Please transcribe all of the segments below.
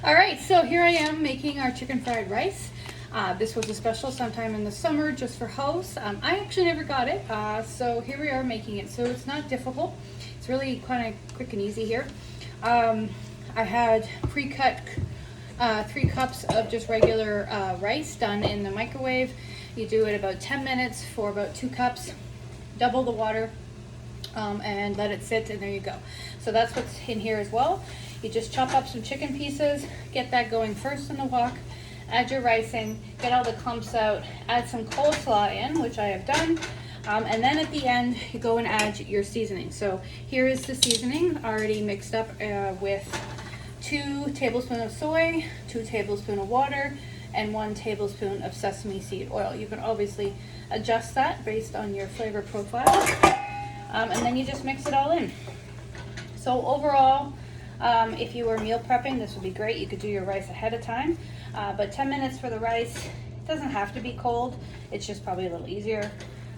All right, so here I am making our chicken fried rice. This was a special sometime in the summer just for hosts. I actually never got it, so here we are making it. So it's not difficult. It's really kind of quick and easy here. I had pre-cut 3 cups of just regular rice done in the microwave. You do it about 10 minutes for about 2 cups. Double the water and let it sit, and there you go. So that's what's in here as well. You just chop up some chicken pieces, get that going first in the wok, add your rice in, get all the clumps out, add some coleslaw in, which I have done, and then at the end you go and add your seasoning. So here is the seasoning already mixed up with 2 tablespoons of soy, 2 tablespoons of water, and 1 tablespoon of sesame seed oil. You can obviously adjust that based on your flavor profile, and then you just mix it all in. So overall, if you were meal prepping, this would be great. You could do your rice ahead of time, but 10 minutes for the rice. It doesn't have to be cold. It's just probably a little easier.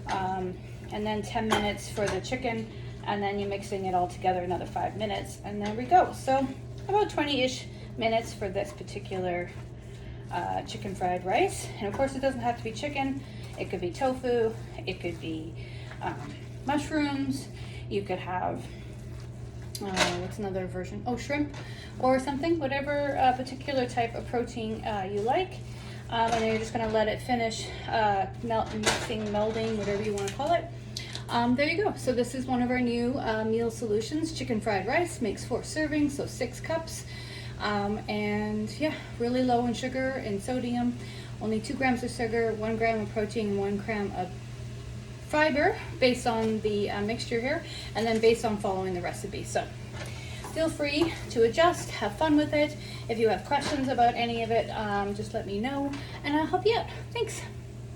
And then 10 minutes for the chicken, and then you're mixing it all together another 5 minutes, and there we go. So about 20-ish minutes for this particular chicken fried rice. And of course, it doesn't have to be chicken. It could be tofu. It could be mushrooms. You could have what's another version? Oh, shrimp or something, whatever particular type of protein you like. And then you're just going to let it finish mixing, melding, whatever you want to call it. There you go. So this is one of our new meal solutions. Chicken fried rice makes 4 servings, so 6 cups. And yeah, really low in sugar and sodium. Only 2 grams of sugar, 1 gram of protein, and 1 gram of fiber based on the mixture here, and then based on following the recipe. So feel free to adjust, have fun with it. If you have questions about any of it, just let me know and I'll help you out. Thanks.